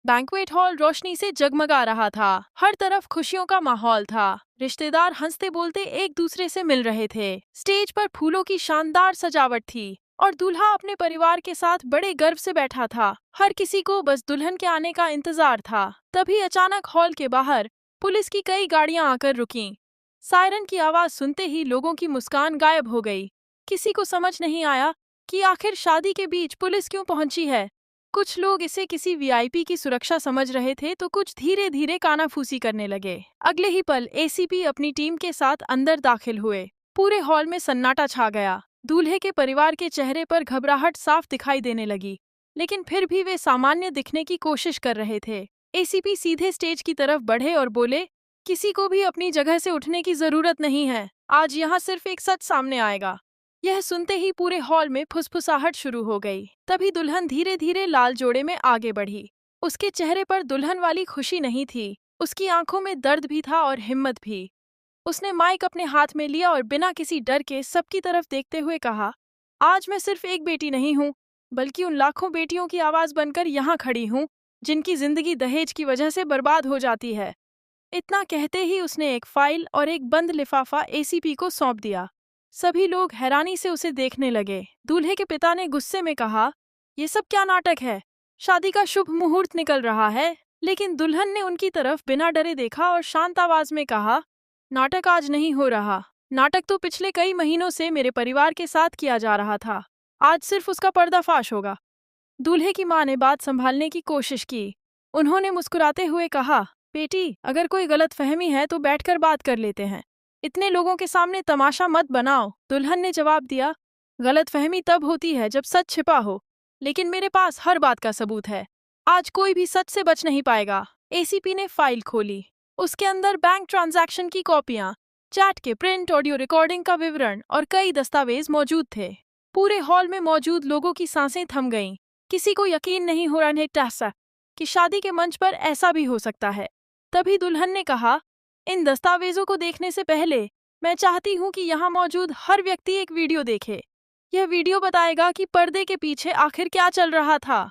Banquet hall रोशनी से जगमगा रहा था। हर तरफ खुशियों का माहौल था। रिश्तेदार हंसते बोलते एक दूसरे से मिल रहे थे। स्टेज पर फूलों की शानदार सजावट थी और दूल्हा अपने परिवार के साथ बड़े गर्व से बैठा था। हर किसी को बस दुल्हन के आने का इंतजार था। तभी अचानक हॉल के बाहर पुलिस की कई गाड़ियां आकर रुकीं। सायरन की आवाज सुनते ही लोगों की मुस्कान गायब हो गई। किसी को समझ नहीं आया कि आखिर शादी के बीच पुलिस क्यों पहुंची है। कुछ लोग इसे किसी वीआईपी की सुरक्षा समझ रहे थे तो कुछ धीरे धीरे कानाफूसी करने लगे। अगले ही पल एसीपी अपनी टीम के साथ अंदर दाखिल हुए। पूरे हॉल में सन्नाटा छा गया। दूल्हे के परिवार के चेहरे पर घबराहट साफ दिखाई देने लगी, लेकिन फिर भी वे सामान्य दिखने की कोशिश कर रहे थे। एसीपी सीधे स्टेज की तरफ बढ़े और बोले, किसी को भी अपनी जगह से उठने की जरूरत नहीं है। आज यहाँ सिर्फ एक सच सामने आएगा। यह सुनते ही पूरे हॉल में फुसफुसाहट शुरू हो गई। तभी दुल्हन धीरे धीरे लाल जोड़े में आगे बढ़ी। उसके चेहरे पर दुल्हन वाली खुशी नहीं थी, उसकी आंखों में दर्द भी था और हिम्मत भी। उसने माइक अपने हाथ में लिया और बिना किसी डर के सबकी तरफ देखते हुए कहा, आज मैं सिर्फ एक बेटी नहीं हूँ, बल्कि उन लाखों बेटियों की आवाज बनकर यहाँ खड़ी हूँ जिनकी जिंदगी दहेज की वजह से बर्बाद हो जाती है। इतना कहते ही उसने एक फाइल और एक बंद लिफाफा एसीपी को सौंप दिया। सभी लोग हैरानी से उसे देखने लगे। दूल्हे के पिता ने गुस्से में कहा, ये सब क्या नाटक है? शादी का शुभ मुहूर्त निकल रहा है। लेकिन दुल्हन ने उनकी तरफ बिना डरे देखा और शांत आवाज में कहा, नाटक आज नहीं हो रहा। नाटक तो पिछले कई महीनों से मेरे परिवार के साथ किया जा रहा था। आज सिर्फ उसका पर्दाफाश होगा। दूल्हे की मां ने बात संभालने की कोशिश की। उन्होंने मुस्कुराते हुए कहा, बेटी, अगर कोई गलतफहमी है तो बैठकर बात कर लेते हैं। इतने लोगों के सामने तमाशा मत बनाओ। दुल्हन ने जवाब दिया, गलतफहमी तब होती है जब सच छिपा हो, लेकिन मेरे पास हर बात का सबूत है। आज कोई भी सच से बच नहीं पाएगा। एसीपी ने फाइल खोली। उसके अंदर बैंक ट्रांजैक्शन की कॉपियां, चैट के प्रिंट, ऑडियो रिकॉर्डिंग का विवरण और कई दस्तावेज मौजूद थे। पूरे हॉल में मौजूद लोगों की सांसें थम गईं। किसी को यकीन नहीं हो रहा था कि शादी के मंच पर ऐसा भी हो सकता है। तभी दुल्हन ने कहा, इन दस्तावेजों को देखने से पहले मैं चाहती हूँ कि यहाँ मौजूद हर व्यक्ति एक वीडियो देखे। यह वीडियो बताएगा कि पर्दे के पीछे आखिर क्या चल रहा था।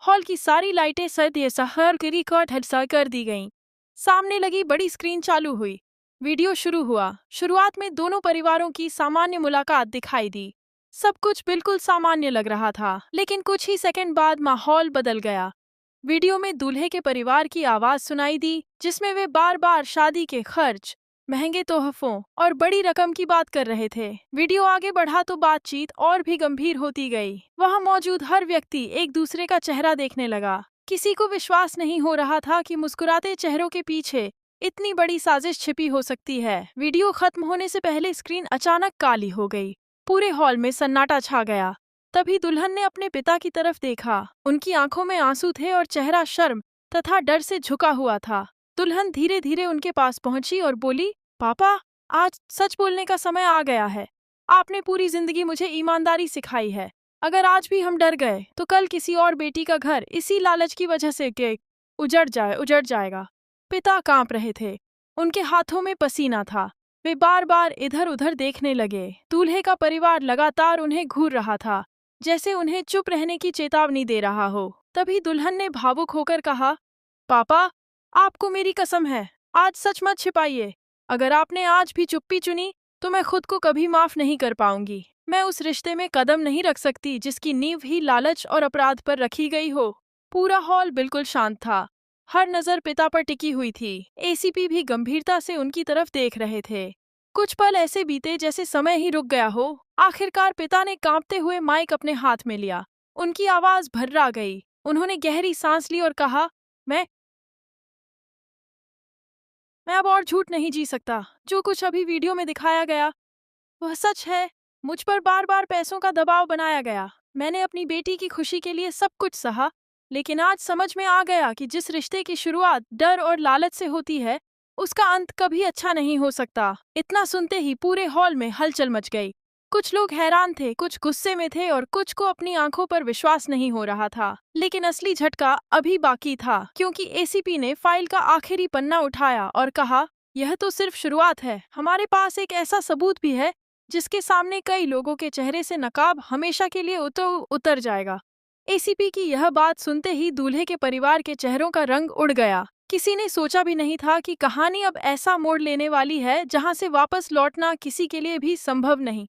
हॉल की सारी लाइटें सद सहर की रिकॉर्ड हल्सा कर दी गईं। सामने लगी बड़ी स्क्रीन चालू हुई। वीडियो शुरू हुआ। शुरुआत में दोनों परिवारों की सामान्य मुलाकात दिखाई दी। सब कुछ बिल्कुल सामान्य लग रहा था, लेकिन कुछ ही सेकंड बाद माहौल बदल गया। वीडियो में दूल्हे के परिवार की आवाज सुनाई दी, जिसमें वे बार बार शादी के खर्च, महंगे तोहफों और बड़ी रकम की बात कर रहे थे। वीडियो आगे बढ़ा तो बातचीत और भी गंभीर होती गई। वहां मौजूद हर व्यक्ति एक दूसरे का चेहरा देखने लगा। किसी को विश्वास नहीं हो रहा था कि मुस्कुराते चेहरों के पीछे इतनी बड़ी साजिश छिपी हो सकती है। वीडियो खत्म होने से पहले स्क्रीन अचानक काली हो गई। पूरे हॉल में सन्नाटा छा गया। तभी दुल्हन ने अपने पिता की तरफ देखा। उनकी आंखों में आंसू थे और चेहरा शर्म तथा डर से झुका हुआ था। दुल्हन धीरे धीरे उनके पास पहुंची और बोली, पापा, आज सच बोलने का समय आ गया है। आपने पूरी जिंदगी मुझे ईमानदारी सिखाई है। अगर आज भी हम डर गए तो कल किसी और बेटी का घर इसी लालच की वजह से उजड़ जाएगा। पिता कांप रहे थे। उनके हाथों में पसीना था। वे बार बार इधर उधर देखने लगे। दूल्हे का परिवार लगातार उन्हें घूर रहा था, जैसे उन्हें चुप रहने की चेतावनी दे रहा हो। तभी दुल्हन ने भावुक होकर कहा, पापा, आपको मेरी कसम है, आज सच मत छिपाइए। अगर आपने आज भी चुप्पी चुनी तो मैं खुद को कभी माफ नहीं कर पाऊंगी। मैं उस रिश्ते में कदम नहीं रख सकती जिसकी नींव ही लालच और अपराध पर रखी गई हो। पूरा हॉल बिल्कुल शांत था। हर नजर पिता पर टिकी हुई थी। एसीपी भी गंभीरता से उनकी तरफ देख रहे थे। कुछ पल ऐसे बीते जैसे समय ही रुक गया हो। आखिरकार पिता ने कांपते हुए माइक अपने हाथ में लिया। उनकी आवाज भर्रा गई। उन्होंने गहरी सांस ली और कहा, मैं अब और झूठ नहीं जी सकता। जो कुछ अभी वीडियो में दिखाया गया वह सच है। मुझ पर बार बार पैसों का दबाव बनाया गया। मैंने अपनी बेटी की खुशी के लिए सब कुछ सहा, लेकिन आज समझ में आ गया कि जिस रिश्ते की शुरुआत डर और लालच से होती है, उसका अंत कभी अच्छा नहीं हो सकता। इतना सुनते ही पूरे हॉल में हलचल मच गई। कुछ लोग हैरान थे, कुछ गुस्से में थे और कुछ को अपनी आंखों पर विश्वास नहीं हो रहा था। लेकिन असली झटका अभी बाकी था, क्योंकि एसीपी ने फाइल का आखिरी पन्ना उठाया और कहा, यह तो सिर्फ शुरुआत है। हमारे पास एक ऐसा सबूत भी है जिसके सामने कई लोगों के चेहरे से नकाब हमेशा के लिए उतर जाएगा। एसीपी की यह बात सुनते ही दूल्हे के परिवार के चेहरों का रंग उड़ गया। किसी ने सोचा भी नहीं था कि कहानी अब ऐसा मोड़ लेने वाली है जहां से वापस लौटना किसी के लिए भी संभव नहीं।